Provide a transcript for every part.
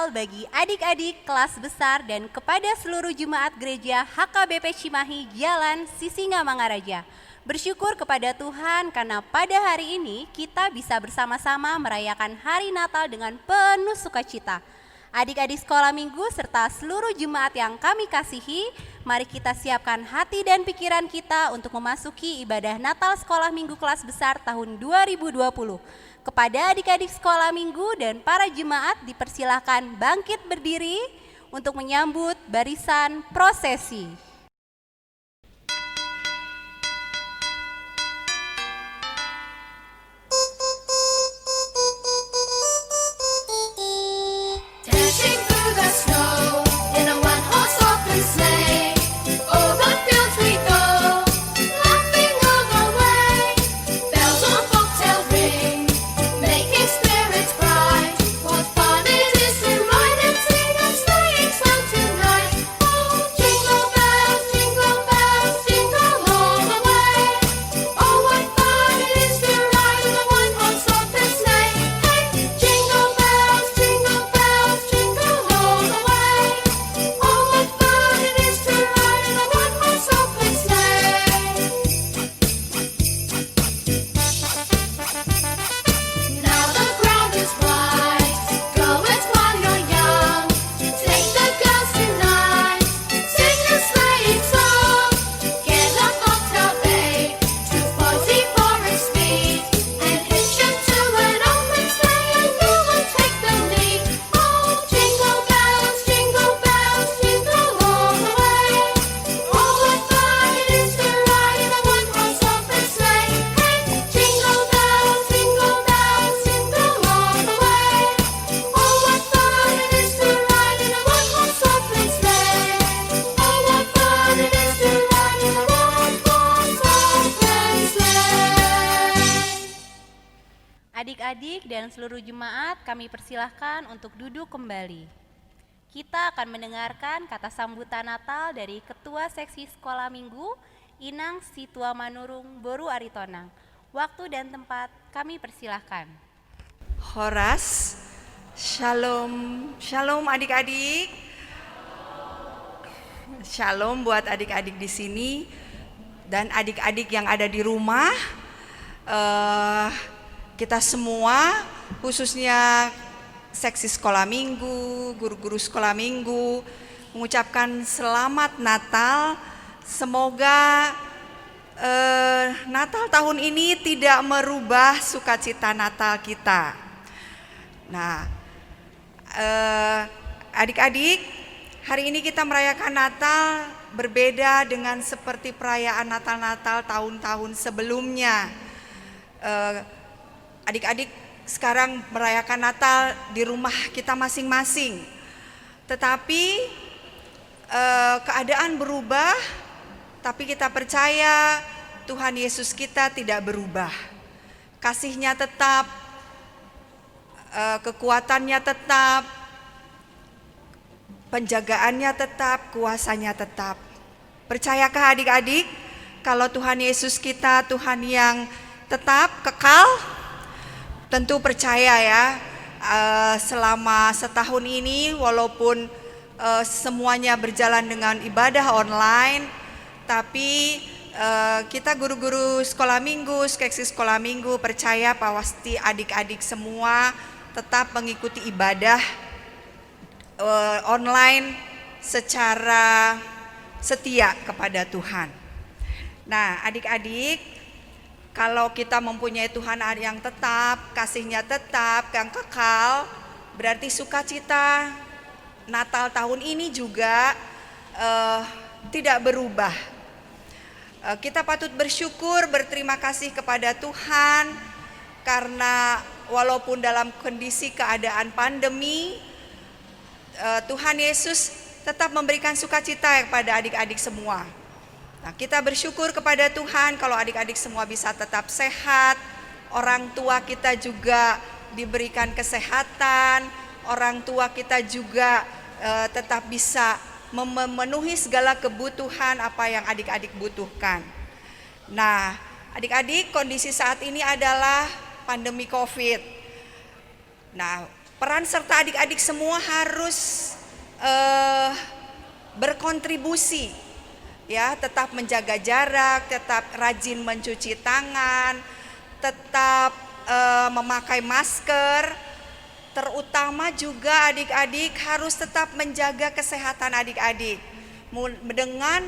Natal bagi adik-adik kelas besar dan kepada seluruh jemaat gereja HKBP Cimahi Jalan Sisingamangaraja. Bersyukur kepada Tuhan karena pada hari ini kita bisa bersama-sama merayakan hari Natal dengan penuh sukacita. Adik-adik sekolah minggu serta seluruh jemaat yang kami kasihi, mari kita siapkan hati dan pikiran kita untuk memasuki ibadah Natal sekolah minggu kelas besar tahun 2020. Kepada adik-adik sekolah minggu dan para jemaat dipersilahkan bangkit berdiri untuk menyambut barisan prosesi. Adik-adik dan seluruh jemaat kami persilahkan untuk duduk kembali. Kita akan mendengarkan kata sambutan Natal dari Ketua Seksi Sekolah Minggu, Inang Situa Manurung Boru Aritonang. Waktu dan tempat kami persilahkan. Horas, shalom, shalom adik-adik. Shalom buat adik-adik di sini dan adik-adik yang ada di rumah. Kita semua, khususnya seksi sekolah minggu, guru-guru sekolah minggu, mengucapkan selamat Natal. Semoga Natal tahun ini tidak merubah sukacita Natal kita. Nah, adik-adik, hari ini kita merayakan Natal berbeda dengan seperti perayaan Natal-Natal tahun-tahun sebelumnya. Adik-adik sekarang merayakan Natal di rumah kita masing-masing. Tetapi keadaan berubah, tapi kita percaya Tuhan Yesus kita tidak berubah. Kasih-Nya tetap, kekuatannya tetap, penjagaannya tetap, kuasanya tetap. Percayakah adik-adik kalau Tuhan Yesus kita Tuhan yang tetap kekal? Tentu percaya ya, selama setahun ini walaupun semuanya berjalan dengan ibadah online, tapi kita guru-guru sekolah minggu, seksi sekolah minggu percaya pasti adik-adik semua tetap mengikuti ibadah online secara setia kepada Tuhan. Nah, adik-adik, kalau kita mempunyai Tuhan yang tetap, kasih-Nya tetap, yang kekal, berarti sukacita Natal tahun ini juga tidak berubah. Kita patut bersyukur, berterima kasih kepada Tuhan, karena walaupun dalam kondisi keadaan pandemi, Tuhan Yesus tetap memberikan sukacita kepada adik-adik semua. Nah, kita bersyukur kepada Tuhan kalau adik-adik semua bisa tetap sehat, orang tua kita juga diberikan kesehatan, orang tua kita juga tetap bisa memenuhi segala kebutuhan apa yang adik-adik butuhkan. Nah, adik-adik, kondisi saat ini adalah pandemi COVID. Nah, Peran serta adik-adik semua harus berkontribusi, ya, tetap menjaga jarak, tetap rajin mencuci tangan, tetap memakai masker. Terutama juga adik-adik harus tetap menjaga kesehatan adik-adik dengan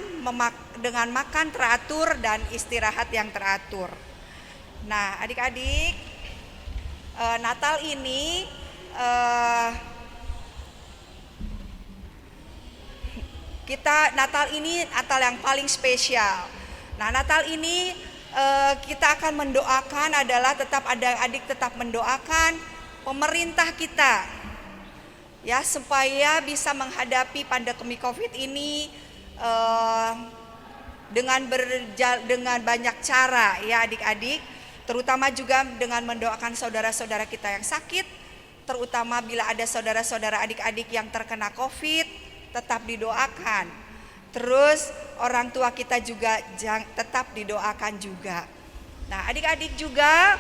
makan teratur dan istirahat yang teratur. Nah, adik-adik, Natal ini Natal yang paling spesial. Nah, Natal ini kita akan mendoakan adalah tetap adik-adik tetap mendoakan pemerintah kita, ya, supaya bisa menghadapi pandemi COVID ini dengan banyak cara, ya adik-adik, terutama juga dengan mendoakan saudara-saudara kita yang sakit, terutama bila ada saudara-saudara adik-adik yang terkena COVID, tetap didoakan. Terus orang tua kita juga tetap didoakan juga. Nah, adik-adik juga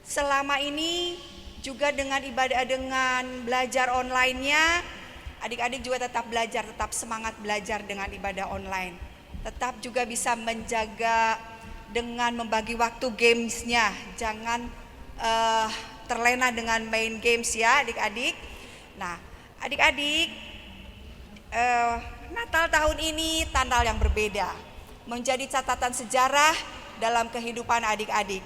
selama ini juga dengan belajar online-nya, adik-adik juga tetap belajar, tetap semangat belajar dengan ibadah online. Tetap juga bisa menjaga dengan membagi waktu gamesnya, jangan terlena dengan main games, ya adik-adik. Nah, adik-adik, Natal tahun ini Natal yang berbeda, menjadi catatan sejarah dalam kehidupan adik-adik.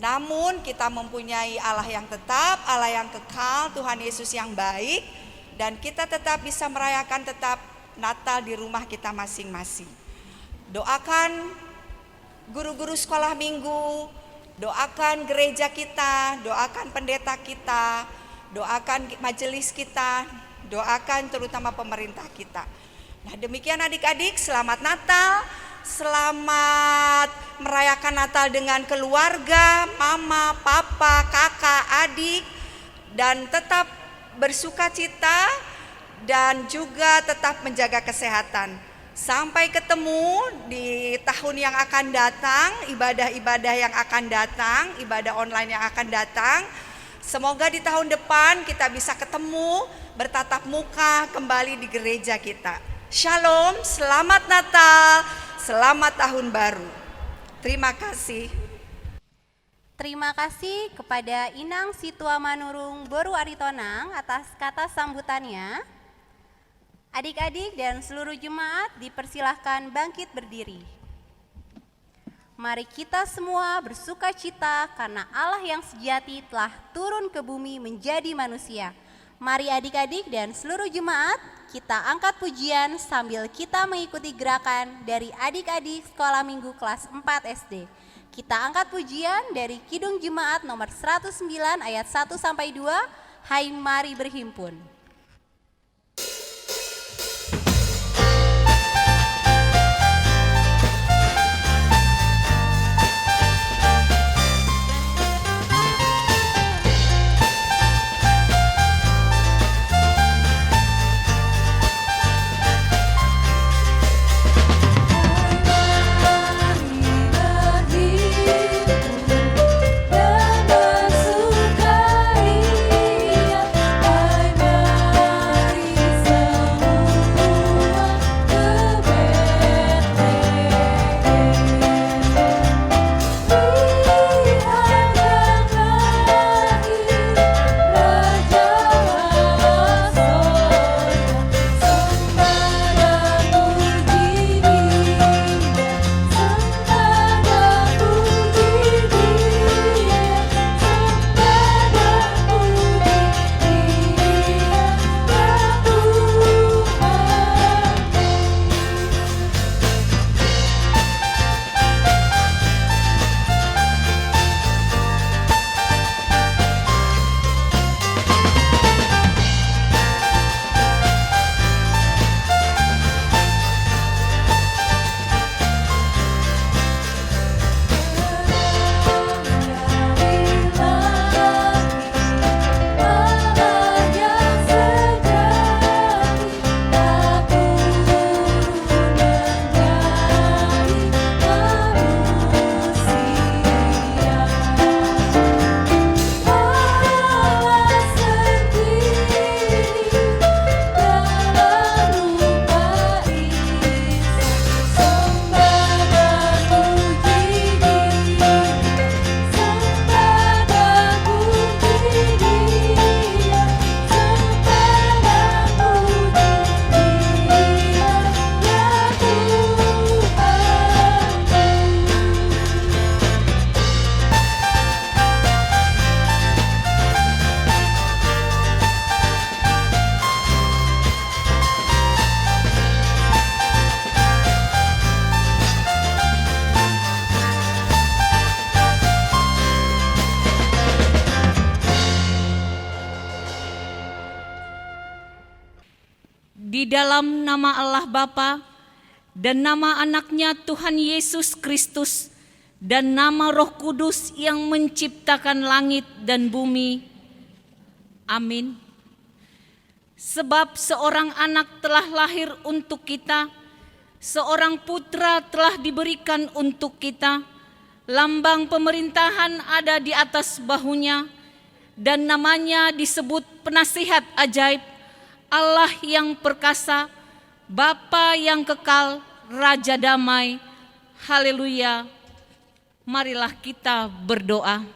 Namun kita mempunyai Allah yang tetap, Allah yang kekal, Tuhan Yesus yang baik, dan kita tetap bisa merayakan tetap Natal di rumah kita masing-masing. Doakan guru-guru sekolah minggu, doakan gereja kita, doakan pendeta kita, doakan majelis kita, doakan terutama pemerintah kita. Nah, demikian adik-adik, selamat Natal. Selamat merayakan Natal dengan keluarga, mama, papa, kakak, adik, dan tetap bersuka cita dan juga tetap menjaga kesehatan. Sampai ketemu di tahun yang akan datang, ibadah-ibadah yang akan datang, ibadah online yang akan datang. Semoga di tahun depan kita bisa ketemu, bertatap muka kembali di gereja kita. Shalom, selamat Natal. Selamat Tahun Baru. Terima kasih. Terima kasih kepada Inang Situa Manurung Boru Aritonang atas kata sambutannya. Adik-adik dan seluruh jemaat dipersilahkan bangkit berdiri. Mari kita semua bersuka cita karena Allah yang sejati telah turun ke bumi menjadi manusia. Mari adik-adik dan seluruh jemaat, kita angkat pujian sambil kita mengikuti gerakan dari adik-adik sekolah minggu kelas 4 SD. Kita angkat pujian dari Kidung Jemaat nomor 109 ayat 1-2, Hai mari berhimpun. Dengan sukaria, hai di dalam nama Allah Bapa dan nama anaknya Tuhan Yesus Kristus dan nama Roh Kudus yang menciptakan langit dan bumi. Amin. Sebab seorang anak telah lahir untuk kita, seorang putra telah diberikan untuk kita, lambang pemerintahan ada di atas bahunya, dan namanya disebut Penasihat Ajaib, Allah yang perkasa, Bapa yang kekal, Raja damai. Haleluya. Marilah kita berdoa.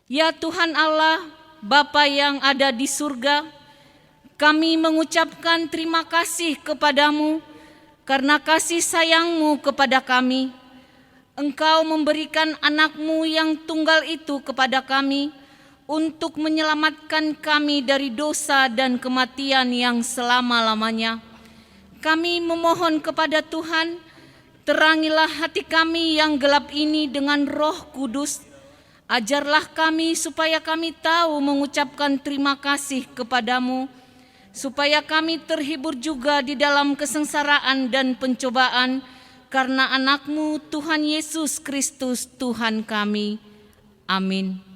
Ya Tuhan Allah, Bapa yang ada di surga, kami mengucapkan terima kasih kepadamu karena kasih sayang-Mu kepada kami. Engkau memberikan anak-Mu yang tunggal itu kepada kami untuk menyelamatkan kami dari dosa dan kematian yang selama-lamanya. Kami memohon kepada Tuhan, terangilah hati kami yang gelap ini dengan Roh Kudus. Ajarlah kami supaya kami tahu mengucapkan terima kasih kepadamu, supaya kami terhibur juga di dalam kesengsaraan dan pencobaan, karena anak-Mu Tuhan Yesus Kristus Tuhan kami. Amin.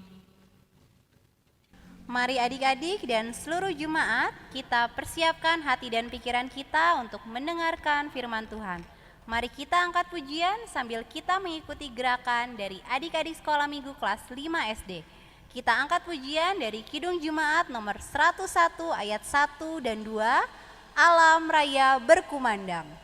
Mari adik-adik dan seluruh jemaat, kita persiapkan hati dan pikiran kita untuk mendengarkan firman Tuhan. Mari kita angkat pujian sambil kita mengikuti gerakan dari adik-adik sekolah minggu kelas 5 SD. Kita angkat pujian dari Kidung Jemaat nomor 101 ayat 1 dan 2, Alam Raya Berkumandang.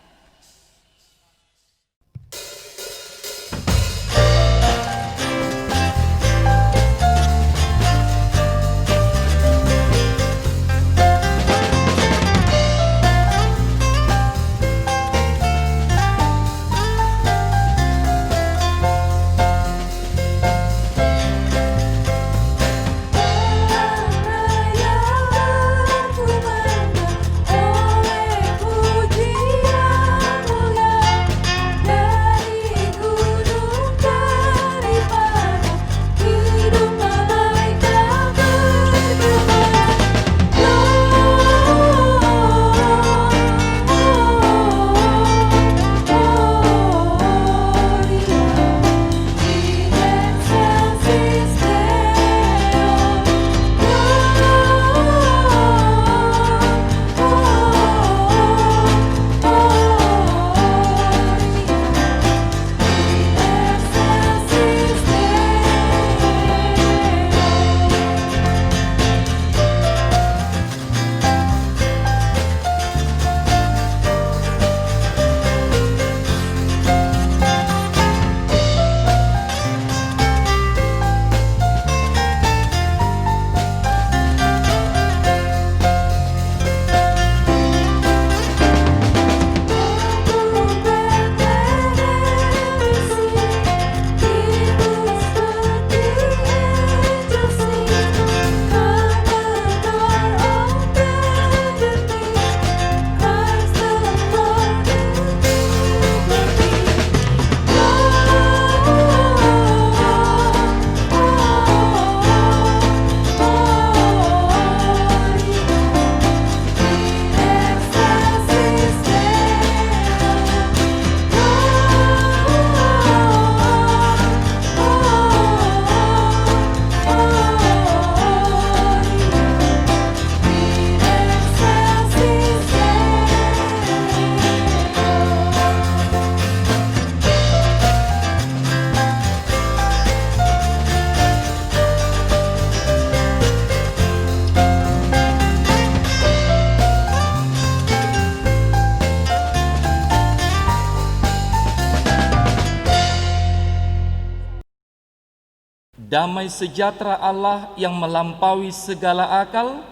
Damai sejahtera Allah yang melampaui segala akal,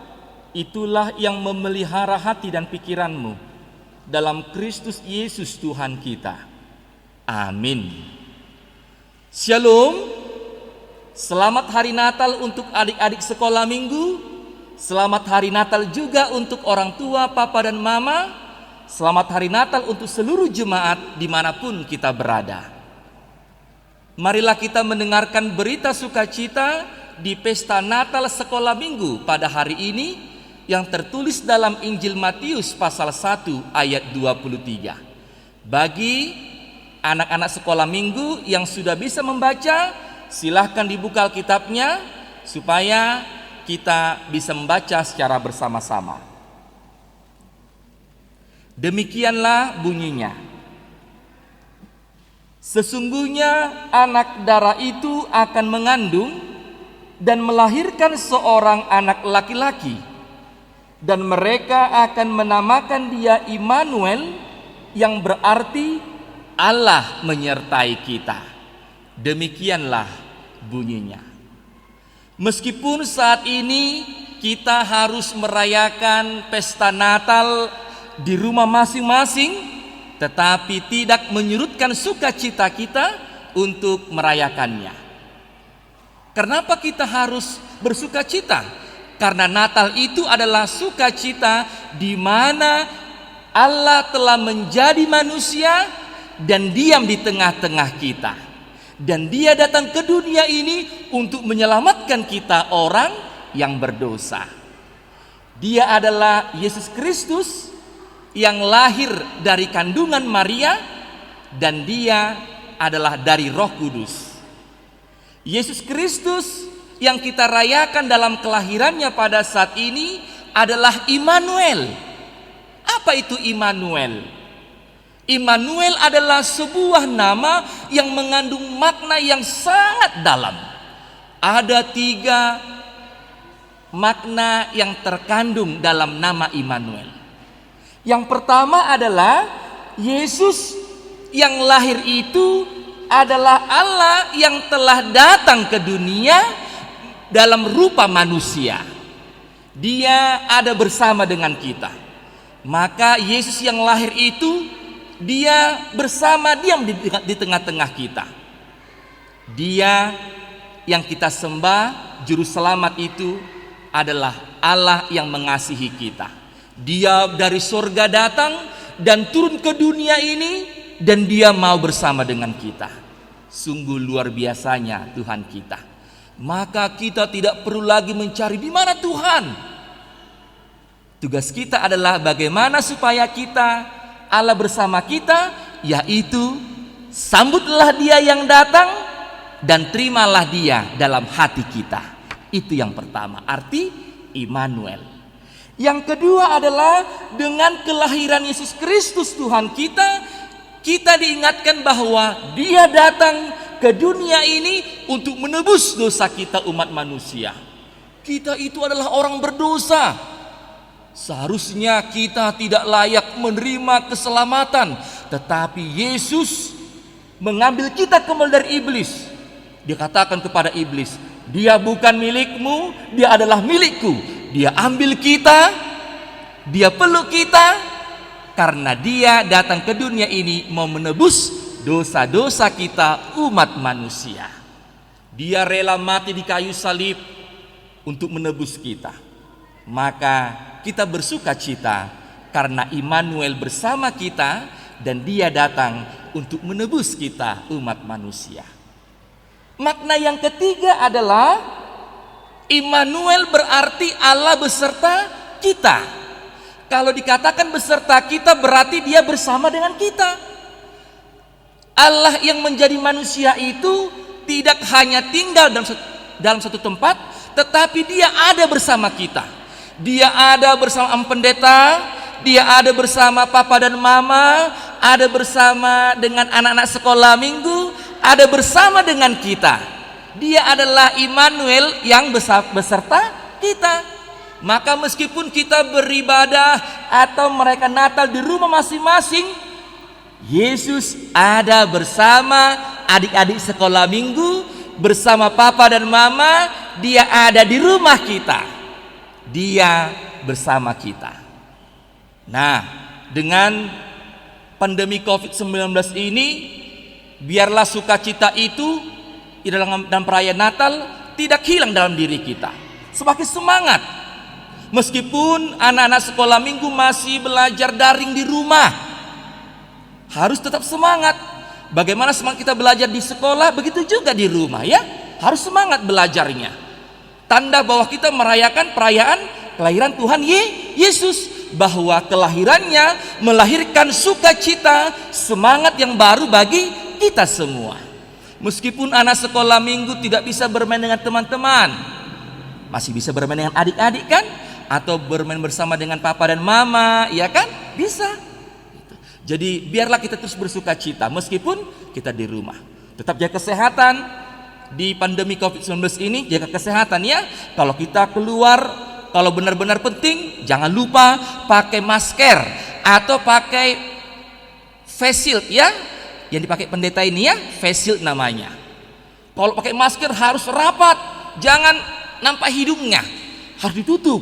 itulah yang memelihara hati dan pikiranmu dalam Kristus Yesus Tuhan kita. Amin. Shalom. Selamat hari Natal untuk adik-adik sekolah minggu. Selamat hari Natal juga untuk orang tua, papa dan mama. Selamat hari Natal untuk seluruh jemaat dimanapun kita berada. Marilah kita mendengarkan berita sukacita di pesta Natal sekolah minggu pada hari ini yang tertulis dalam Injil Matius pasal 1 ayat 23. Bagi anak-anak sekolah minggu yang sudah bisa membaca, silahkan dibuka Alkitabnya supaya kita bisa membaca secara bersama-sama. Demikianlah bunyinya. Sesungguhnya anak darah itu akan mengandung dan melahirkan seorang anak laki-laki, dan mereka akan menamakan dia Immanuel, yang berarti Allah menyertai kita. Demikianlah bunyinya. Meskipun saat ini kita harus merayakan pesta Natal di rumah masing-masing, tetapi tidak menyurutkan sukacita kita untuk merayakannya. Kenapa kita harus bersukacita? Karena Natal itu adalah sukacita di mana Allah telah menjadi manusia dan diam di tengah-tengah kita. Dan dia datang ke dunia ini untuk menyelamatkan kita orang yang berdosa. Dia adalah Yesus Kristus yang lahir dari kandungan Maria, dan dia adalah dari Roh Kudus. Yesus Kristus yang kita rayakan dalam kelahirannya pada saat ini adalah Immanuel. Apa itu Immanuel? Immanuel adalah sebuah nama yang mengandung makna yang sangat dalam. Ada 3 makna yang terkandung dalam nama Immanuel. Yang pertama adalah Yesus yang lahir itu adalah Allah yang telah datang ke dunia dalam rupa manusia. Dia ada bersama dengan kita. Maka Yesus yang lahir itu, dia bersama, diam di tengah-tengah kita. Dia yang kita sembah, juru selamat itu adalah Allah yang mengasihi kita. Dia dari surga datang dan turun ke dunia ini, dan dia mau bersama dengan kita. Sungguh luar biasanya Tuhan kita. Maka kita tidak perlu lagi mencari di mana Tuhan. Tugas kita adalah bagaimana supaya Allah bersama kita, yaitu sambutlah dia yang datang dan terimalah dia dalam hati kita. Itu yang pertama, arti Immanuel. Yang kedua adalah dengan kelahiran Yesus Kristus Tuhan kita, kita diingatkan bahwa dia datang ke dunia ini untuk menebus dosa kita umat manusia. Kita itu adalah orang berdosa. Seharusnya kita tidak layak menerima keselamatan, tetapi Yesus mengambil kita kembali dari iblis. Dia katakan kepada iblis, dia bukan milikmu, dia adalah milikku. Dia ambil kita, dia peluk kita, karena dia datang ke dunia ini mau menebus dosa-dosa kita umat manusia. Dia rela mati di kayu salib untuk menebus kita. Maka kita bersuka cita karena Immanuel bersama kita, dan dia datang untuk menebus kita umat manusia. Makna yang ketiga adalah Immanuel berarti Allah beserta kita. Kalau dikatakan beserta kita berarti dia bersama dengan kita. Allah yang menjadi manusia itu tidak hanya tinggal dalam satu tempat, tetapi dia ada bersama kita. Dia ada bersama pendeta, dia ada bersama papa dan mama, ada bersama dengan anak-anak sekolah minggu, ada bersama dengan kita. Dia adalah Immanuel yang beserta kita. Maka meskipun kita beribadah atau merayakan Natal di rumah masing-masing, Yesus ada bersama adik-adik sekolah minggu, bersama papa dan mama. Dia ada di rumah kita. Dia bersama kita. Nah, dengan pandemi COVID-19 ini, biarlah sukacita itu dalam perayaan Natal tidak hilang dalam diri kita. Sebagai semangat, meskipun anak-anak sekolah minggu masih belajar daring di rumah, harus tetap semangat. Bagaimana semangat kita belajar di sekolah, begitu juga di rumah ya. Harus semangat belajarnya. Tanda bahwa kita merayakan perayaan kelahiran Tuhan Yesus, bahwa kelahirannya melahirkan sukacita, semangat yang baru bagi kita semua. Meskipun anak sekolah minggu tidak bisa bermain dengan teman-teman, masih bisa bermain dengan adik-adik kan? Atau bermain bersama dengan papa dan mama, ya kan? Bisa. Jadi biarlah kita terus bersuka cita meskipun kita di rumah. Tetap jaga kesehatan di pandemi COVID-19 ini, jaga kesehatan ya. Kalau kita keluar, kalau benar-benar penting, jangan lupa pakai masker atau pakai face shield ya. Yang dipakai pendeta ini ya, face shield namanya. Kalau pakai masker harus rapat, jangan nampak hidungnya, harus ditutup.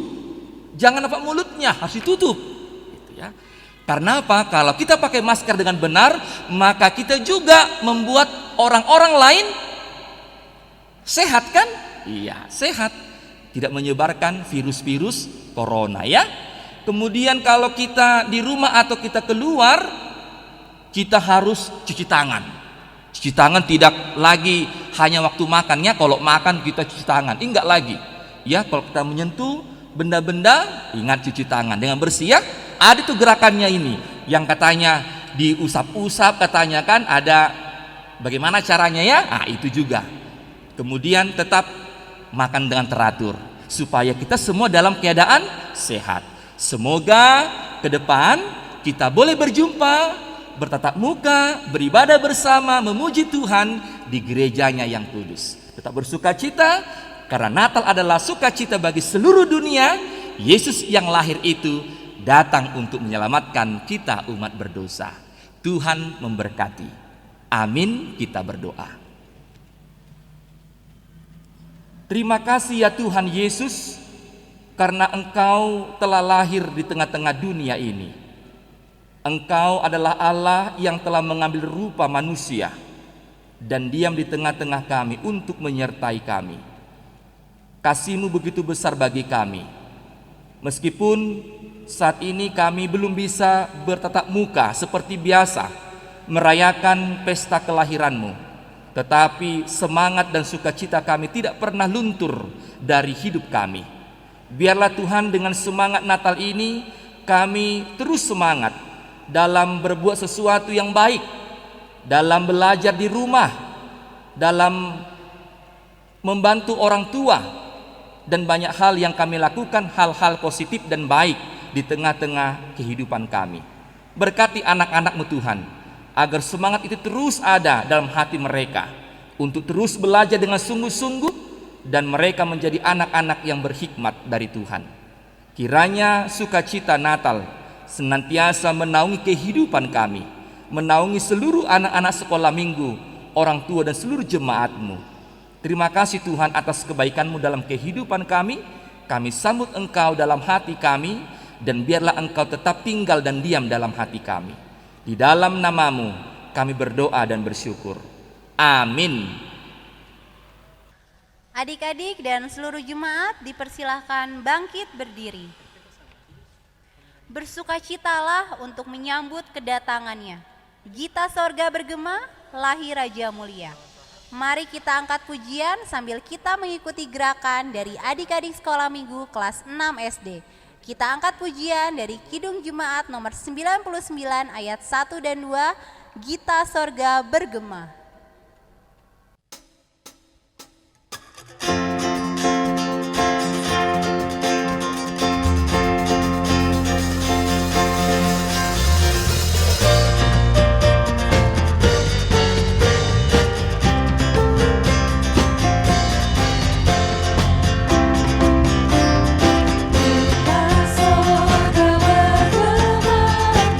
Jangan nampak mulutnya, harus ditutup. Gitu ya. Karena apa? Kalau kita pakai masker dengan benar, maka kita juga membuat orang-orang lain sehat kan? Iya, sehat. Tidak menyebarkan virus-virus corona ya. Kemudian kalau kita di rumah atau kita keluar, kita harus cuci tangan. Cuci tangan tidak lagi hanya waktu makannya, kalau makan kita cuci tangan. Enggak lagi. Ya, kalau kita menyentuh benda-benda, ingat cuci tangan dengan bersih ya. Ada tuh gerakannya ini yang katanya diusap-usap, katanya kan ada bagaimana caranya ya? Ah, itu juga. Kemudian tetap makan dengan teratur supaya kita semua dalam keadaan sehat. Semoga ke depan kita boleh berjumpa, bertatap muka, beribadah bersama, memuji Tuhan di gerejanya yang kudus. Tetap bersuka cita, karena Natal adalah sukacita bagi seluruh dunia. Yesus yang lahir itu datang untuk menyelamatkan kita umat berdosa. Tuhan memberkati. Amin, kita berdoa. Terima kasih ya Tuhan Yesus, karena Engkau telah lahir di tengah-tengah dunia ini. Engkau adalah Allah yang telah mengambil rupa manusia dan diam di tengah-tengah kami untuk menyertai kami. Kasih-Mu begitu besar bagi kami. Meskipun saat ini kami belum bisa bertatap muka seperti biasa merayakan pesta kelahiran-Mu, tetapi semangat dan sukacita kami tidak pernah luntur dari hidup kami. Biarlah Tuhan, dengan semangat Natal ini kami terus semangat dalam berbuat sesuatu yang baik, dalam belajar di rumah, dalam membantu orang tua, dan banyak hal yang kami lakukan, hal-hal positif dan baik di tengah-tengah kehidupan kami. Berkati anak-anak-Mu Tuhan, agar semangat itu terus ada dalam hati mereka, untuk terus belajar dengan sungguh-sungguh, dan mereka menjadi anak-anak yang berhikmat dari Tuhan. Kiranya sukacita Natal senantiasa menaungi kehidupan kami, menaungi seluruh anak-anak sekolah minggu, orang tua dan seluruh jemaat-Mu. Terima kasih Tuhan atas kebaikan-Mu dalam kehidupan kami. Kami sambut Engkau dalam hati kami, dan biarlah Engkau tetap tinggal dan diam dalam hati kami. Di dalam nama-Mu kami berdoa dan bersyukur. Amin. Adik-adik dan seluruh jemaat dipersilahkan bangkit berdiri. Bersukacitalah untuk menyambut kedatangannya. Gita sorga bergema, lahir Raja mulia. Mari kita angkat pujian sambil kita mengikuti gerakan dari adik-adik sekolah minggu kelas 6 SD. Kita angkat pujian dari Kidung Jemaat nomor 99 ayat 1 dan 2, Gita sorga bergema. Sorga bergema, lahir Raja mulia.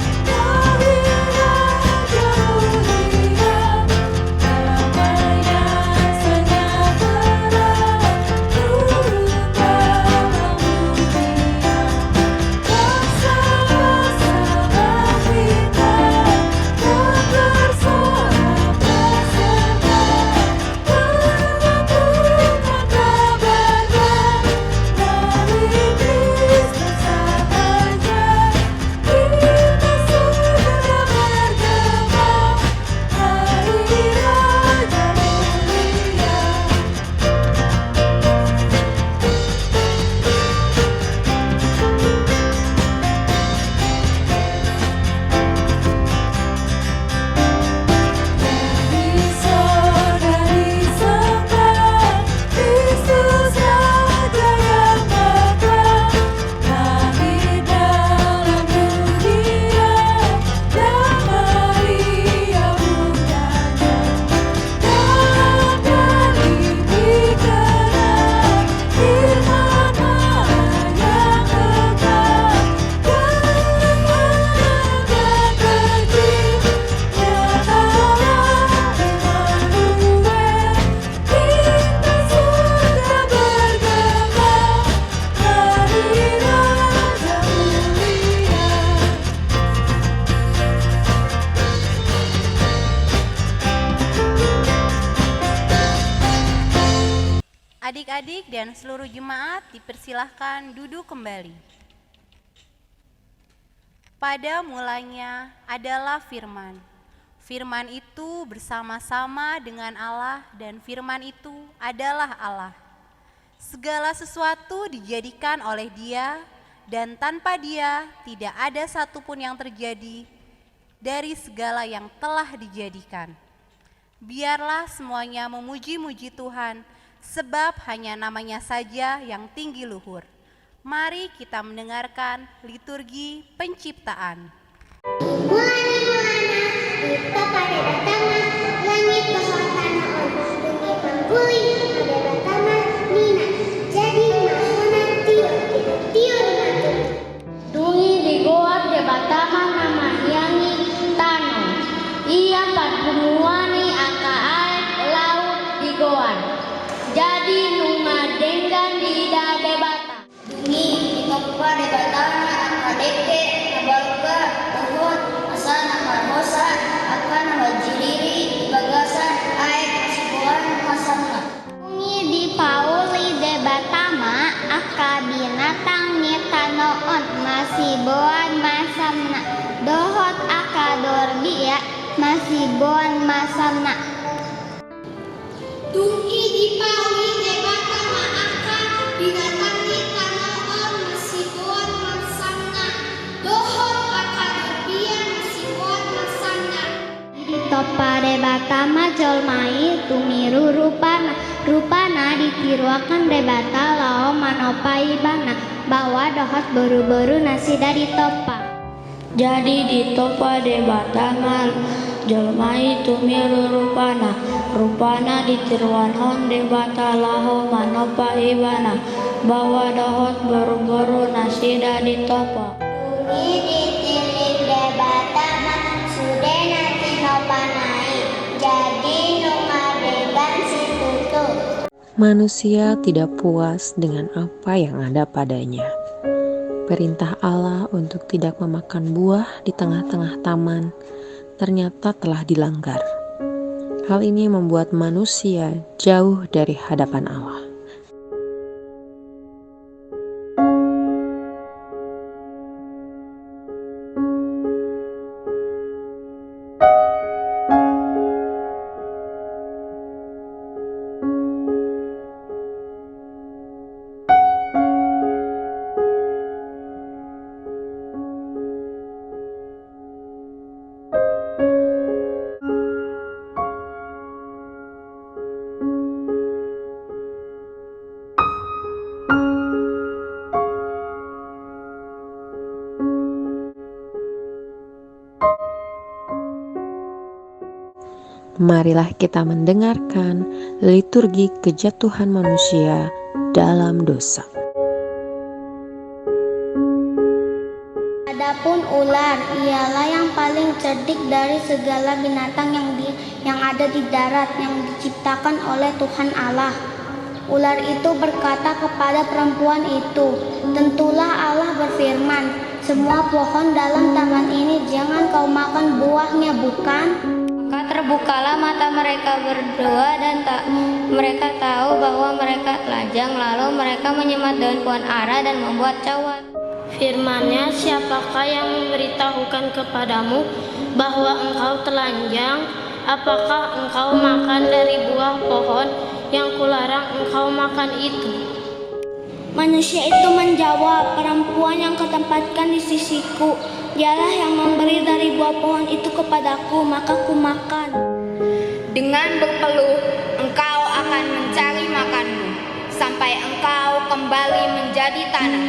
Adik-adik dan seluruh jemaat dipersilahkan duduk kembali. Pada mulanya adalah firman. Firman itu bersama-sama dengan Allah dan firman itu adalah Allah. Segala sesuatu dijadikan oleh Dia dan tanpa Dia tidak ada satupun yang terjadi dari segala yang telah dijadikan. Biarlah semuanya memuji-muji Tuhan, sebab hanya namanya saja yang tinggi luhur. Mari kita mendengarkan liturgi penciptaan. Mulana, kita pada datangnya langit bahwa tanah on, demi mengguli pada datangnya nina, jadi mahona tiur matu. Dungi digoat de batama nama yangi tano, ia patumuani aka aek laut digoan, jadi nunga denggan dida de bata. Dungi kita pada batama aka deke kabaluga bahut asana marmosa aka nama jiriri bagasan aek sibuan masamna. Dungi di pauli de batama aka binatang nitanoon masih boan masamna, dohot aka dorbia masih boan masamna. Dungi di pauli de batama aka binatang nitanoon masih buat masamna, dohot aka dorbia masih buat masamna. Topare batama jolmai tumiru rupana ditiruakan rebata lao manopai bana bawa dohot baru-baru nasi dari topa. Jadi di topa de batama jolmai tumiru rupana ditiruan hon de bata lao manopai bana bawa dohot baru-baru nasi dari topa. Dungi ditilik de batama sudah nanti nopanai jadi nungadegan si tutu. Manusia tidak puas dengan apa yang ada padanya. Perintah Allah untuk tidak memakan buah di tengah-tengah taman ternyata telah dilanggar. Hal ini membuat manusia jauh dari hadapan Allah. Marilah kita mendengarkan liturgi kejatuhan manusia dalam dosa. Adapun ular ialah yang paling cerdik dari segala binatang yang ada di darat yang diciptakan oleh Tuhan Allah. Ular itu berkata kepada perempuan itu, "Tentulah Allah berfirman, semua pohon dalam taman ini jangan kau makan buahnya, bukan?" Maka terbukalah mata mereka berdua dan mereka tahu bahwa mereka telanjang, lalu mereka menyemat daun pohon ara dan membuat cawan. Firman-Nya, siapakah yang memberitahukan kepadamu bahwa engkau telanjang? Apakah engkau makan dari buah pohon yang kularang engkau makan itu? Manusia itu menjawab, "Perempuan yang ketempatkan di sisiku, dialah yang memberi dari buah pohon itu kepadaku, maka kumakan." Dengan berpeluh engkau akan mencari makanmu sampai engkau kembali menjadi tanah,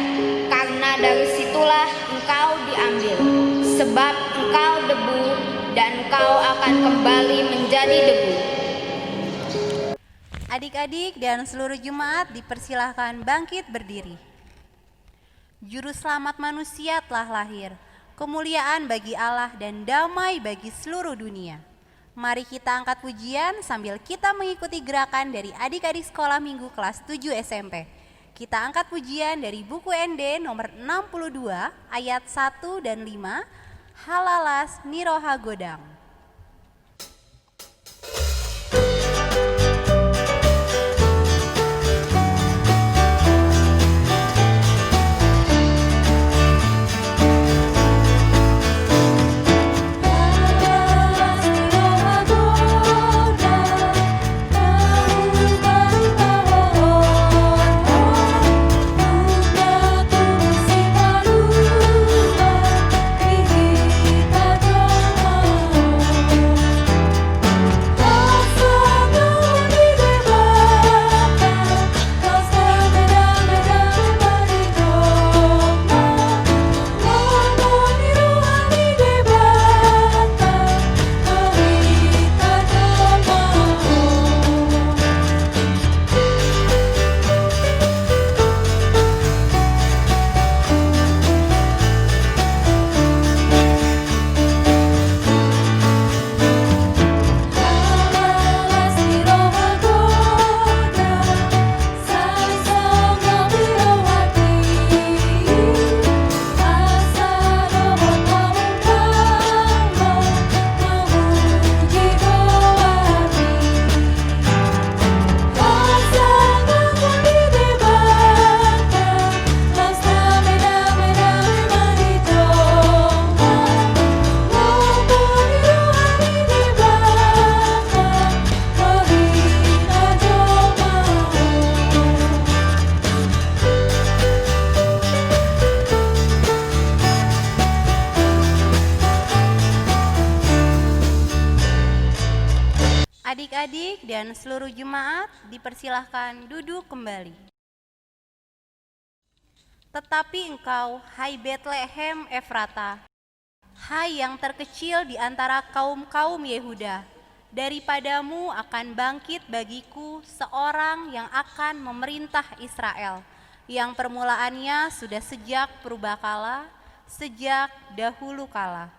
karena dari situlah engkau diambil, sebab engkau debu dan engkau akan kembali menjadi debu. Adik-adik dan seluruh jemaat dipersilahkan bangkit berdiri. Juru selamat manusia telah lahir, kemuliaan bagi Allah dan damai bagi seluruh dunia. Mari kita angkat pujian sambil kita mengikuti gerakan dari adik-adik sekolah minggu kelas 7 SMP. Kita angkat pujian dari buku ND nomor 62 ayat 1 dan 5, Halalas Niroha Godang. Adik-adik dan seluruh jemaat dipersilahkan duduk kembali. Tetapi engkau, hai Betlehem Efrata, hai yang terkecil di antara kaum-kaum Yehuda, daripadamu akan bangkit bagiku seorang yang akan memerintah Israel, yang permulaannya sudah sejak purbakala, sejak dahulu kala.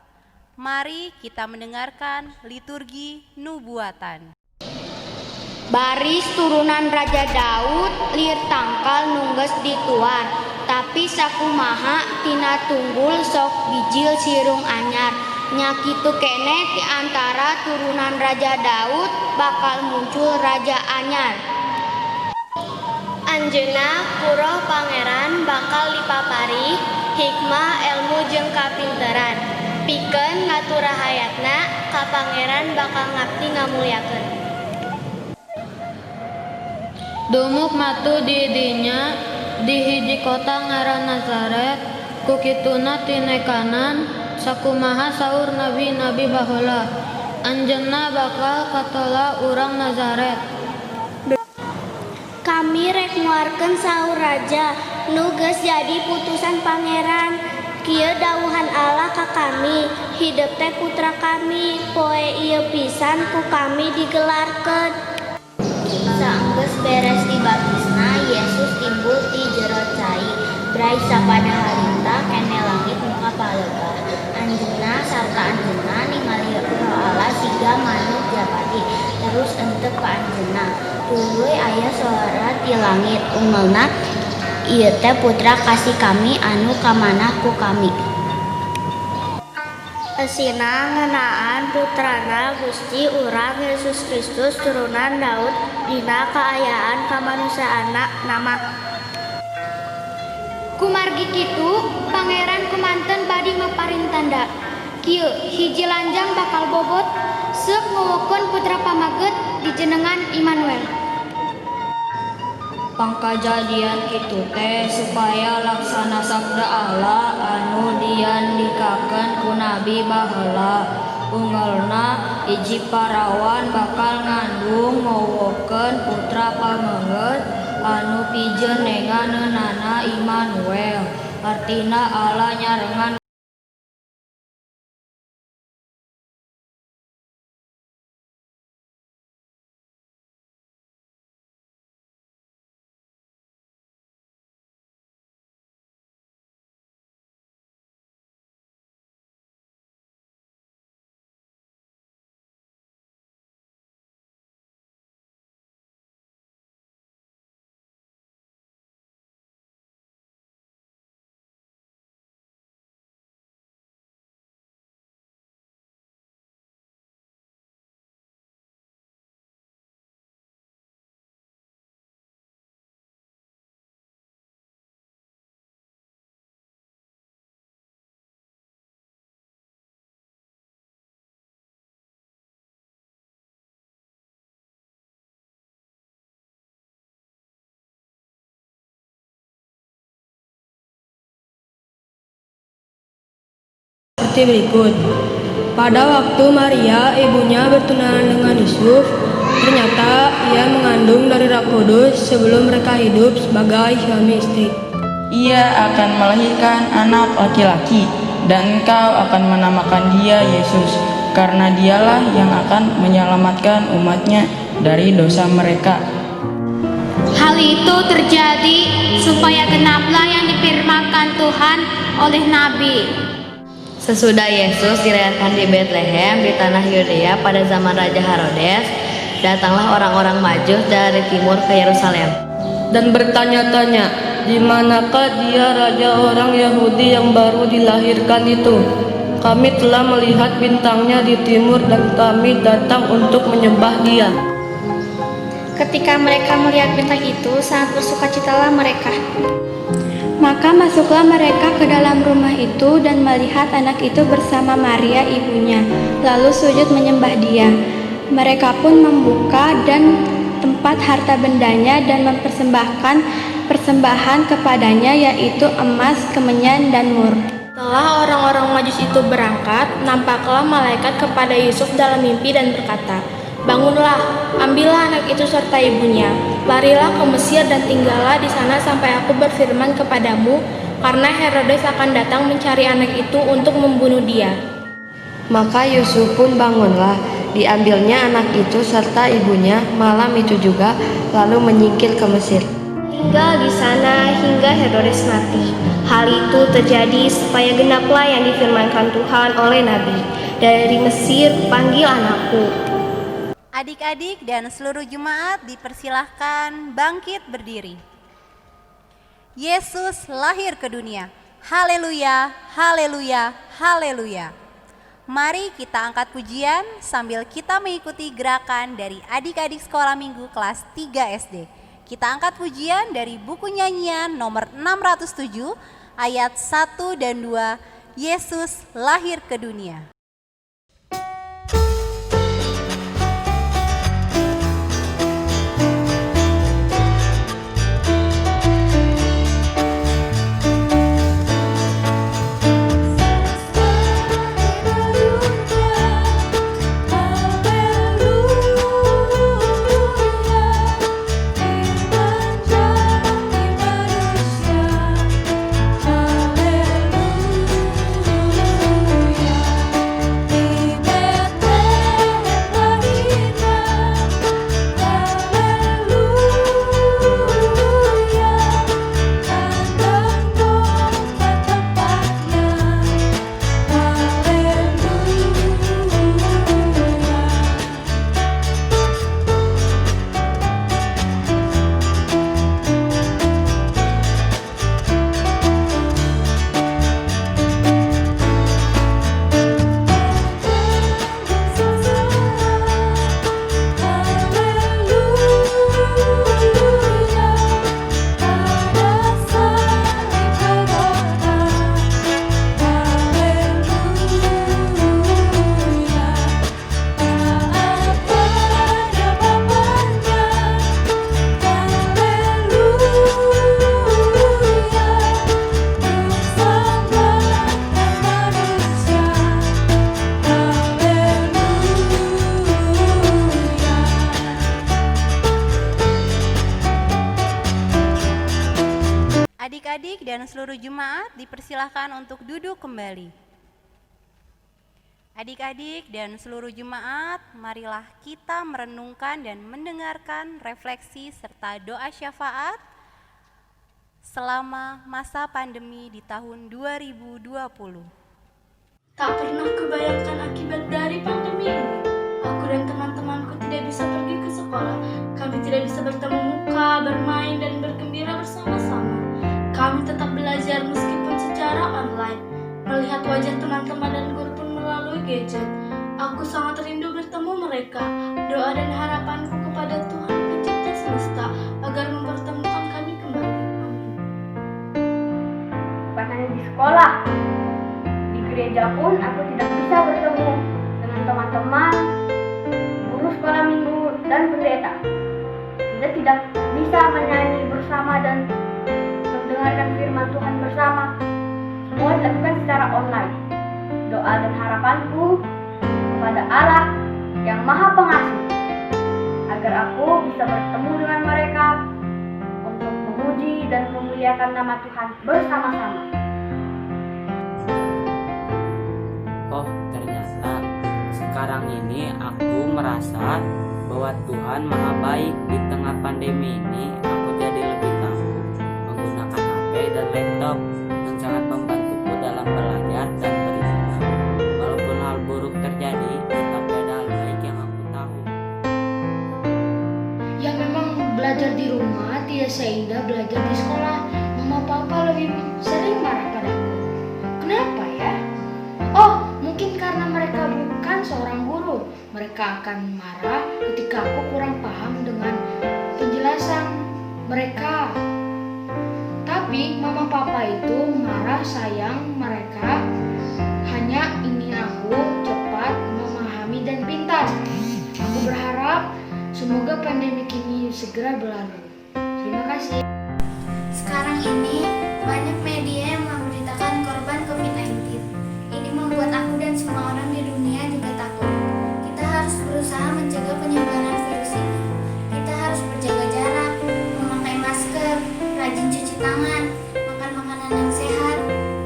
Mari kita mendengarkan liturgi nubuatan. Baris turunan Raja Daud lir tangkal nungges dituar, tapi sakumaha tina tunggul sok bijil sirung anyar. Nyakitu kene di antara turunan Raja Daud bakal muncul Raja anyar. Anjeunna Puroh Pangeran bakal dipapari hikmah, ilmu jeung kapinteran. Pikeun ngaturahayatna ka Pangeran bakal ngabdi ngamulyakeun. Dumuk matu di dinya di hiji kota ngaran Nazaret, kukituna tinekanan sakumaha saur nabi-nabi baheula, anjeunna bakal katola urang Nazaret. Kami rek nguarkeun saur raja nu geus jadi putusan pangeran. Kieu dawuhan Allah ka kami, hidup teh putra kami, poe ieu pisan ku kami digelarkeun. Saenggeus beres dibaptisna, Yesus timbul ti jero cai. Brai sapada harita kene langit muka palegah. Anjeunna sarta anjeunna ningali Roh Allah siga manuk japati. Terus enteu ka anjeunna, tuluy aya suara ti langit ungelna, ieu teh putra kasih kami anu kamanah ku kami. Esina ngeunaan putrana Gusti urang Yesus Kristus turunan Daud dina kaayaan kamanusiaanna nama. Kumargi kitu, pangeran kumanten badi maparin tanda. Kieu hiji lanjang bakal bobot, seuk nguwukeun putra pamaget dijenengan Immanuel. Pangkajadian kitu teh supaya laksana sabda Allah anu diandikakeun ku nabi baheula, ungelna hiji parawan bakal ngandung ngowokeun putra pameget anu pijeun nenganeunana Immanuel, artina Allah nyarengan. Seperti berikut. Pada waktu Maria ibunya bertunangan dengan Yusuf, ternyata ia mengandung dari Roh Kudus sebelum mereka hidup sebagai suami istri. Ia akan melahirkan anak laki-laki, dan engkau akan menamakan dia Yesus, karena dialah yang akan menyelamatkan umatnya dari dosa mereka. Hal itu terjadi supaya genaplah yang difirmankan Tuhan oleh Nabi. Sesudah Yesus dilahirkan di Betlehem di tanah Yudea pada zaman Raja Herodes, datanglah orang-orang Majus dari timur ke Yerusalem dan bertanya-tanya, di manakah dia raja orang Yahudi yang baru dilahirkan itu? Kami telah melihat bintangnya di timur dan kami datang untuk menyembah dia. Ketika mereka melihat bintang itu, sangat bersukacitalah mereka. Maka masuklah mereka ke dalam rumah itu dan melihat anak itu bersama Maria ibunya, lalu sujud menyembah dia. Mereka pun membuka dan tempat harta bendanya dan mempersembahkan persembahan kepadanya, yaitu emas, kemenyan, dan mur. Setelah orang-orang Majus itu berangkat, nampaklah malaikat kepada Yusuf dalam mimpi dan berkata, Bangunlah, ambillah anak itu serta ibunya, larilah ke Mesir dan tinggallah di sana sampai aku berfirman kepadamu, karena Herodes akan datang mencari anak itu untuk membunuh dia. Maka Yusuf pun bangunlah, diambilnya anak itu serta ibunya malam itu juga, lalu menyingkir ke Mesir. Tinggal di sana hingga Herodes mati. Hal itu terjadi supaya genaplah yang difirmankan Tuhan oleh Nabi. Dari Mesir panggil anakku. Adik-adik dan seluruh jemaat dipersilahkan bangkit berdiri. Yesus lahir ke dunia. Haleluya, haleluya, haleluya. Mari kita angkat pujian sambil kita mengikuti gerakan dari adik-adik sekolah minggu kelas 3 SD. Kita angkat pujian dari buku nyanyian nomor 607 ayat 1 dan 2, Yesus lahir ke dunia. Adik-adik dan seluruh jemaat dipersilahkan untuk duduk kembali. Adik-adik dan seluruh jemaat, marilah kita merenungkan dan mendengarkan refleksi serta doa syafaat selama masa pandemi di tahun 2020. Tak pernah kubayangkan akibat dari pandemi ini. Aku dan teman-temanku tidak bisa pergi ke sekolah. Kami tidak bisa bertemu muka, bermain, dan bergembira bersama-sama. Kami tetap belajar meskipun secara online. Melihat wajah teman-teman dan guru pun melalui gadget. Aku sangat rindu bertemu mereka. Doa dan harapanku kepada Tuhan Pencipta Semesta agar mempertemukan kami kembali. Amin. Bukan hanya di sekolah, di gereja pun aku tidak bisa bertemu dengan teman-teman, guru sekolah minggu, dan pendeta. Kita tidak bisa menyanyi bersama dan mendengarkan firman Tuhan bersama. Semua dilakukan secara online. Doa dan harapanku kepada Allah yang Maha Pengasih agar aku bisa bertemu dengan mereka untuk memuji dan memuliakan nama Tuhan bersama-sama. Oh, ternyata sekarang ini aku merasa bahwa Tuhan Maha Baik. Di tengah pandemi ini aku jadi lebih tahu menggunakan HP dan laptop yang sangat membantuku dalam belajar dan beribadah. Walaupun hal buruk terjadi, tetapi ada hal baik yang aku tahu. Ya memang belajar di rumah tidak seindah belajar di sekolah. Mama papa lebih sering marah padaku. Kenapa ya? Oh, mungkin karena mereka bukan seorang guru. Mereka akan marah ketika aku kurang paham dengan penjelasan mereka. Tapi mama papa itu marah sayang mereka hanya ingin aku cepat memahami dan pintar. Aku berharap semoga pandemi ini segera berlalu. Terima kasih. Sekarang ini banyak media yang memberitakan korban COVID-19. Ini membuat aku dan semua orang di dunia juga takut. Kita harus berusaha berusaha mencegah penyebaran virus ini. Kita harus berjaga jarak, memakai masker, rajin cuci tangan, makan makanan yang sehat,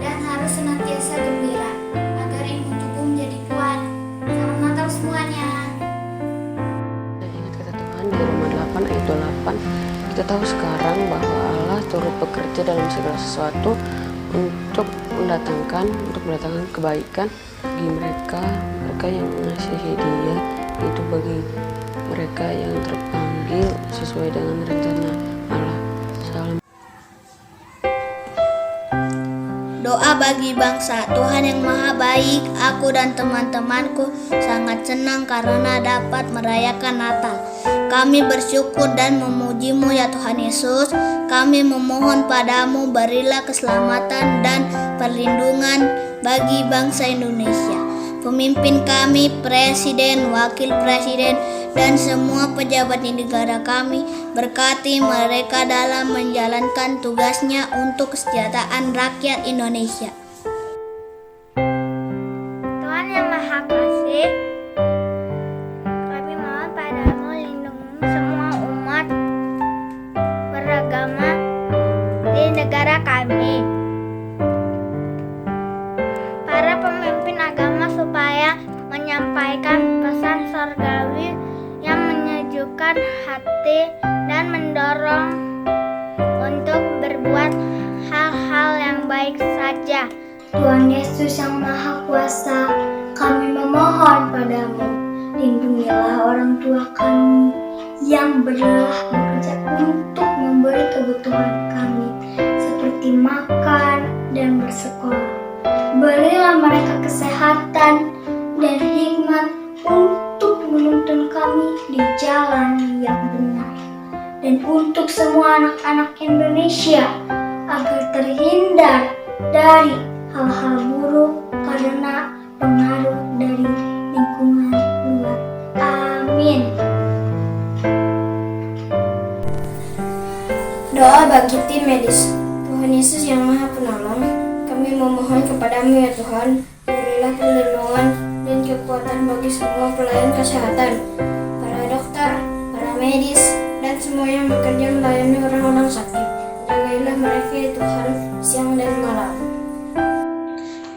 dan harus senantiasa gembira agar imun tubuh menjadi kuat. Salam Natal semuanya. Dan ingat kata Tuhan di Roma 8 ayat 28, kita tahu sekarang bahwa Allah turut bekerja dalam segala sesuatu untuk mendatangkan kebaikan bagi mereka yang mengasihi Dia, itu bagi mereka yang terpanggil sesuai dengan rencana Allah. Salam. Doa bagi bangsa. Tuhan yang Maha Baik, aku dan teman-temanku sangat senang karena dapat merayakan Natal. Kami bersyukur dan memuji-Mu ya Tuhan Yesus. Kami memohon padamu, berilah keselamatan dan perlindungan bagi bangsa Indonesia. Pemimpin kami, presiden, wakil presiden, dan semua pejabat di negara kami, berkati mereka dalam menjalankan tugasnya untuk kesejahteraan rakyat Indonesia. Tuhan yang Maha Kasih, kami mohon padamu lindungi semua umat beragama di negara kami. Para pemimpin agama supaya menyampaikan pesan surgawi yang menyejukkan hati dan mendorong untuk berbuat hal-hal yang baik saja. Tuhan Yesus yang Maha Kuasa, kami memohon padamu, lindungilah orang tua kami yang berlelah bekerja untuk memberi kebutuhan kami, seperti makan dan bersekolah. Berilah mereka kesehatan dan hikmat untuk menuntun kami di jalan yang benar. Dan untuk semua anak-anak Indonesia agar terhindar dari hal-hal buruk karena pengaruh dari lingkungan luar. Amin. Doa bagi tim medis. Tuhan Yesus yang Maha Penolong, kami memohon kepadamu ya Tuhan, berilah perlindungan dan kekuatan bagi semua pelayan kesehatan, para dokter, para medis, dan semua yang bekerja melayani orang-orang sakit. Jagailah mereka ya Tuhan, siang dan malam.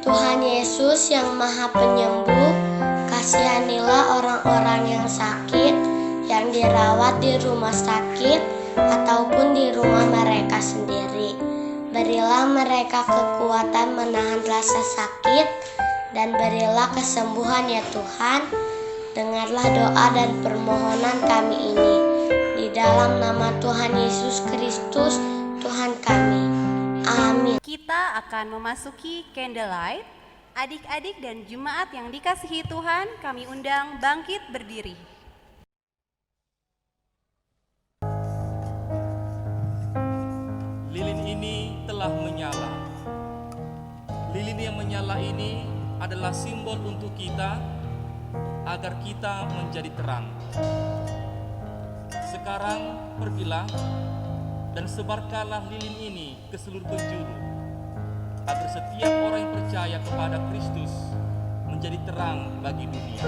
Tuhan Yesus yang Maha Penyembuh, kasihanilah orang-orang yang sakit, yang dirawat di rumah sakit, ataupun di rumah mereka sendiri. Berilah mereka kekuatan menahan rasa sakit, dan berilah kesembuhan ya Tuhan. Dengarlah doa dan permohonan kami ini. Di dalam nama Tuhan Yesus Kristus, Tuhan kami. Amin. Kita akan memasuki candlelight. Adik-adik dan jemaat yang dikasihi Tuhan, kami undang bangkit berdiri. Lilin ini telah menyala. Lilin yang menyala ini adalah simbol untuk kita agar kita menjadi terang. Sekarang pergilah dan sebarkanlah lilin ini ke seluruh penjuru, agar setiap orang yang percaya kepada Kristus menjadi terang bagi dunia.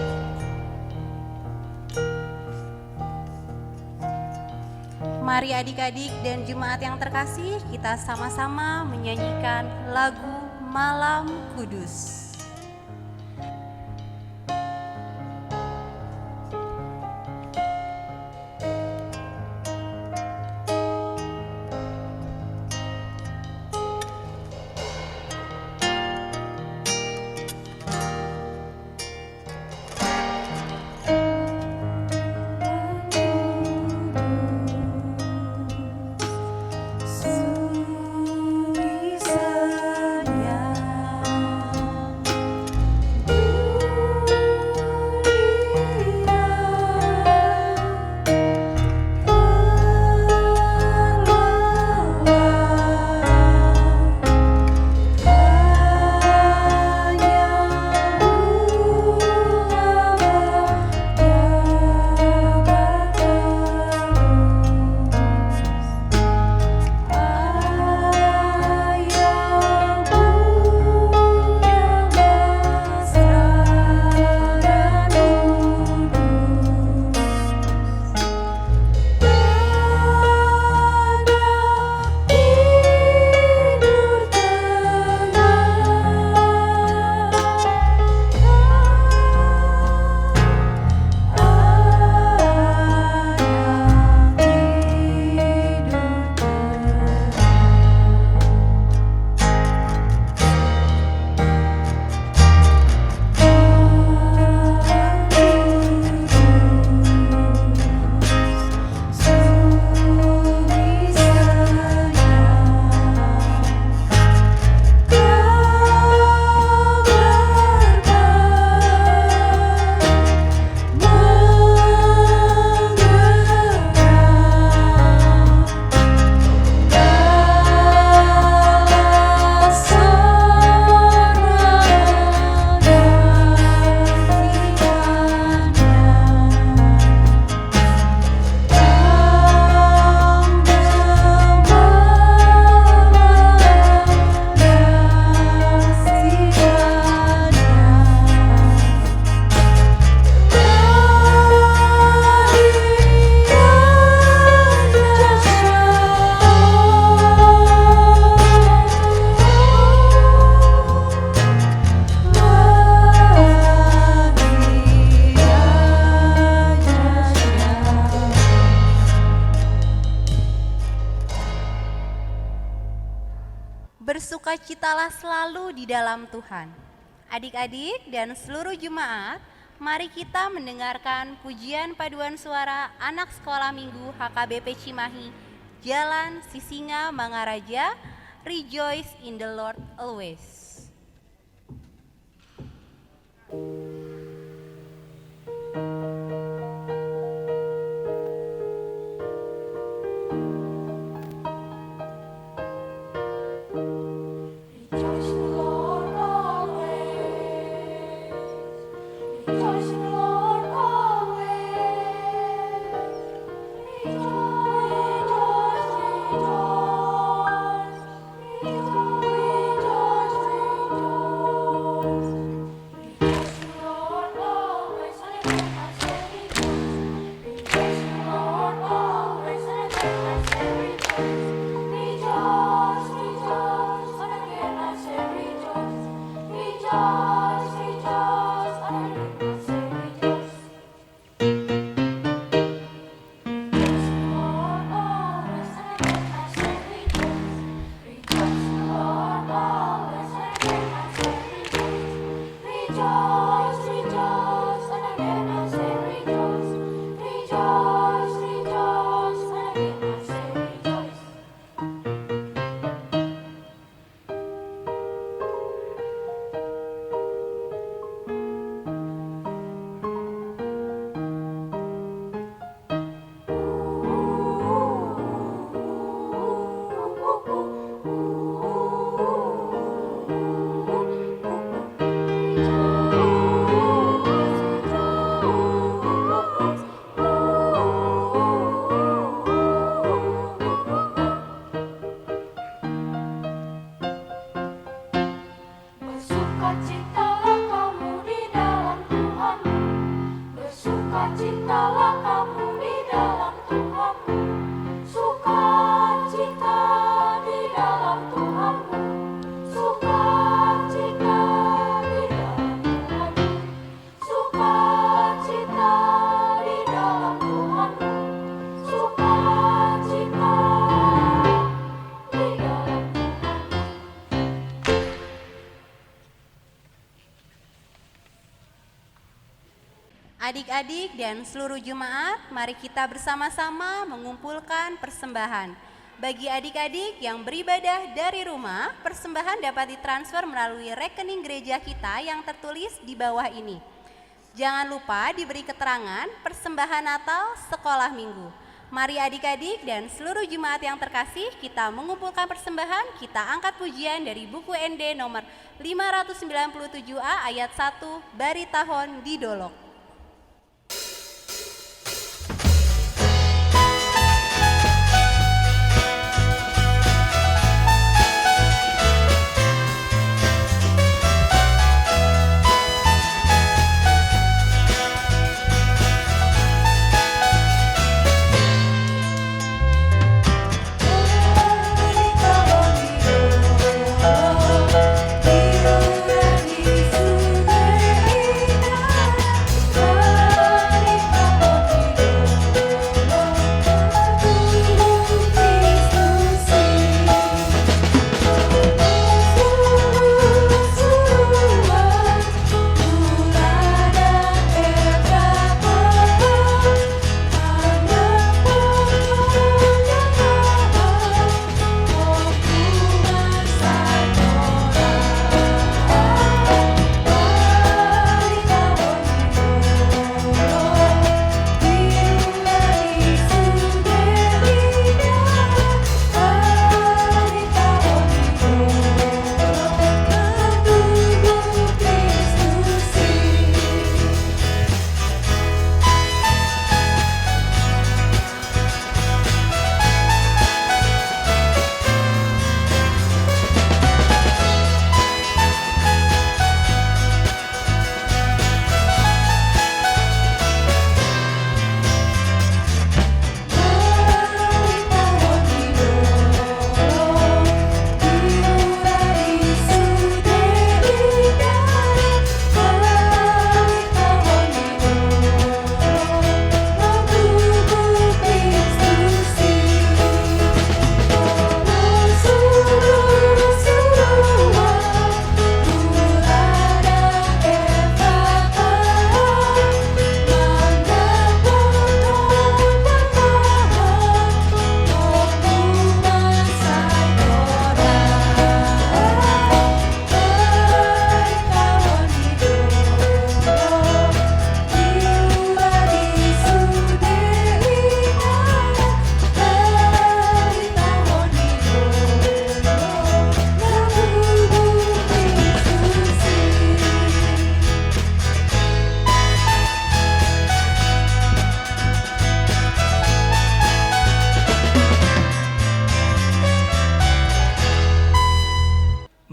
Mari adik-adik dan jemaat yang terkasih, kita sama-sama menyanyikan lagu Malam Kudus. Suri sedia bersukacitalah selalu di dalam Tuhan. Adik-adik dan seluruh jemaat, mari kita mendengarkan pujian paduan suara anak sekolah minggu HKBP Cimahi, Jalan Sisinga Mangaraja, Rejoice in the Lord Always. Adik-adik dan seluruh jemaat, mari kita bersama-sama mengumpulkan persembahan. Bagi adik-adik yang beribadah dari rumah, persembahan dapat ditransfer melalui rekening gereja kita yang tertulis di bawah ini. Jangan lupa diberi keterangan persembahan Natal sekolah minggu. Mari adik-adik dan seluruh jemaat yang terkasih, kita mengumpulkan persembahan, kita angkat pujian dari buku ND nomor 597A ayat 1, Baritahon di Dolok.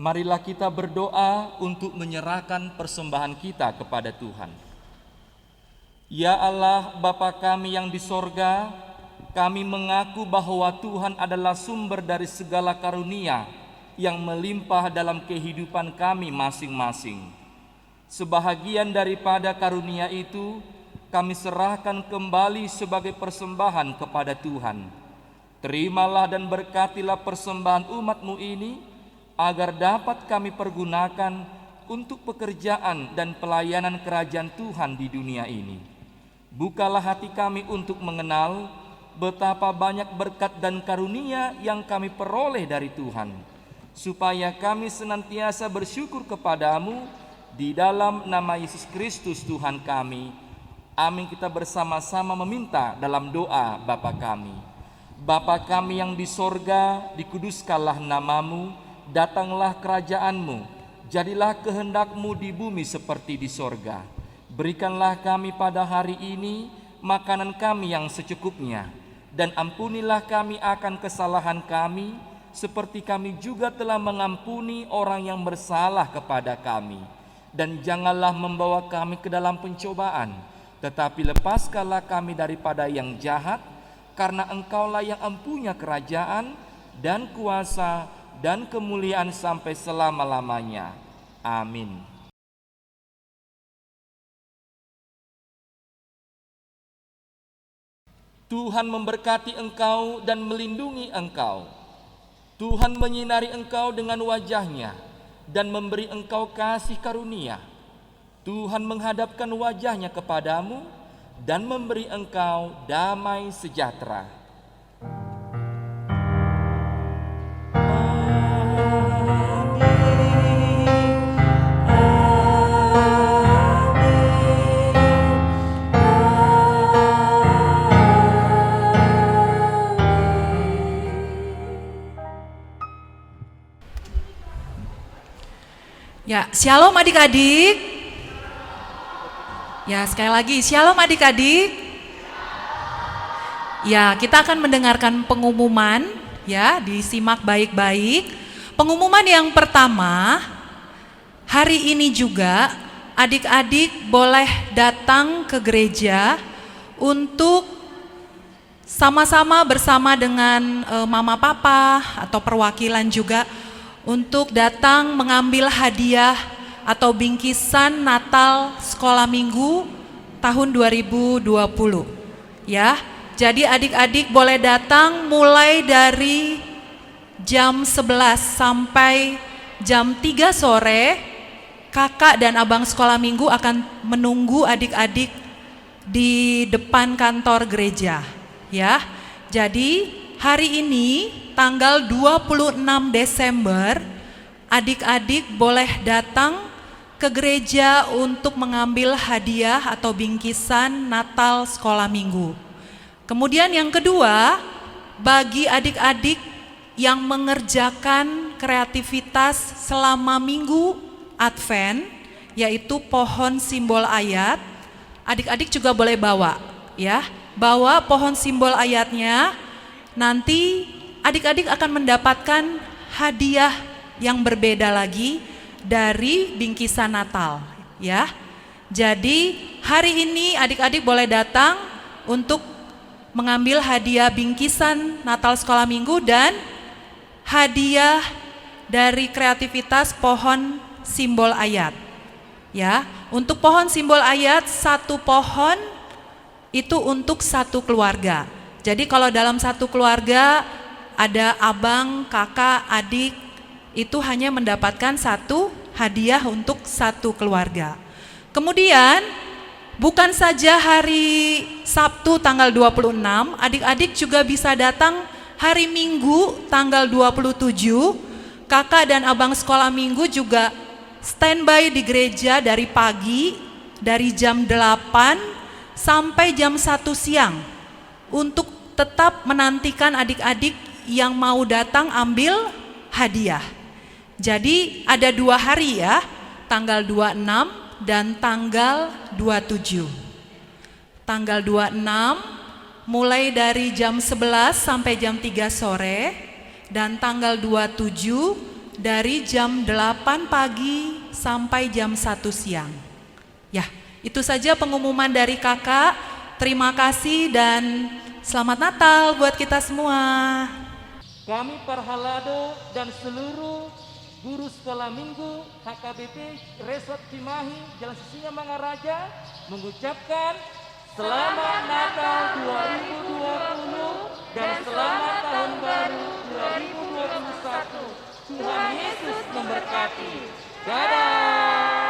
marilah kita berdoa untuk menyerahkan persembahan kita kepada Tuhan. Ya Allah, Bapa kami yang di sorga, kami mengaku bahwa Tuhan adalah sumber dari segala karunia yang melimpah dalam kehidupan kami masing-masing. Sebahagian daripada karunia itu kami serahkan kembali sebagai persembahan kepada Tuhan. Terimalah dan berkatilah persembahan umat-Mu ini, agar dapat kami pergunakan untuk pekerjaan dan pelayanan kerajaan Tuhan di dunia ini. Bukalah hati kami untuk mengenal betapa banyak berkat dan karunia yang kami peroleh dari Tuhan, supaya kami senantiasa bersyukur kepadamu di dalam nama Yesus Kristus Tuhan kami. Amin. Kita bersama-sama meminta dalam doa Bapa kami. Bapa kami yang di sorga, dikuduskanlah namamu, datanglah kerajaanmu, jadilah kehendak-Mu di bumi seperti di sorga. Berikanlah kami pada hari ini makanan kami yang secukupnya, dan ampunilah kami akan kesalahan kami, seperti kami juga telah mengampuni orang yang bersalah kepada kami. Dan janganlah membawa kami ke dalam pencobaan, tetapi lepaskanlah kami daripada yang jahat, karena Engkaulah yang empunya kerajaan dan kuasa dan kemuliaan sampai selama-lamanya. Amin. Tuhan memberkati engkau dan melindungi engkau. Tuhan menyinari engkau dengan wajah-Nya dan memberi engkau kasih karunia. Tuhan menghadapkan wajah-Nya kepadamu dan memberi engkau damai sejahtera. Ya, shalom adik-adik. Ya, sekali lagi, shalom adik-adik. Ya, kita akan mendengarkan pengumuman, ya, disimak baik-baik. Pengumuman yang pertama, hari ini juga adik-adik boleh datang ke gereja untuk sama-sama bersama dengan mama papa atau perwakilan juga untuk datang mengambil hadiah atau bingkisan Natal Sekolah Minggu tahun 2020. Ya, jadi adik-adik boleh datang mulai dari jam 11 sampai jam 3 sore. Kakak dan abang Sekolah Minggu akan menunggu adik-adik di depan kantor gereja. Ya, jadi hari ini tanggal 26 Desember, adik-adik boleh datang ke gereja untuk mengambil hadiah atau bingkisan Natal Sekolah Minggu. Kemudian yang kedua, bagi adik-adik yang mengerjakan kreativitas selama minggu Advent, yaitu pohon simbol ayat, adik-adik juga boleh bawa, ya. Bawa pohon simbol ayatnya, nanti adik-adik akan mendapatkan hadiah yang berbeda lagi dari bingkisan Natal, ya. Jadi hari ini adik-adik boleh datang untuk mengambil hadiah bingkisan Natal Sekolah Minggu dan hadiah dari kreativitas pohon simbol ayat. Ya, untuk pohon simbol ayat, satu pohon itu untuk satu keluarga. Jadi kalau dalam satu keluarga ada abang, kakak, adik, itu hanya mendapatkan satu hadiah untuk satu keluarga. Kemudian bukan saja hari Sabtu tanggal 26, adik-adik juga bisa datang hari Minggu tanggal 27. Kakak dan abang Sekolah Minggu juga standby di gereja dari pagi, dari jam 8 sampai jam 1 siang untuk tetap menantikan adik-adik yang mau datang ambil hadiah. Jadi ada 2 hari ya, tanggal 26 dan tanggal 27. Tanggal 26 mulai dari jam 11 sampai jam 3 sore, dan tanggal 27 dari jam 8 pagi sampai jam 1 siang. Ya, itu saja pengumuman dari kakak. Terima kasih dan selamat Natal buat kita semua. Kami Parhalado dan seluruh guru sekolah minggu HKBP Resort Cimahi Jalan Sisinga Mangaraja mengucapkan Selamat Natal 2020 dan selamat Tahun Baru 2021. Tuhan Yesus memberkati. Dadah.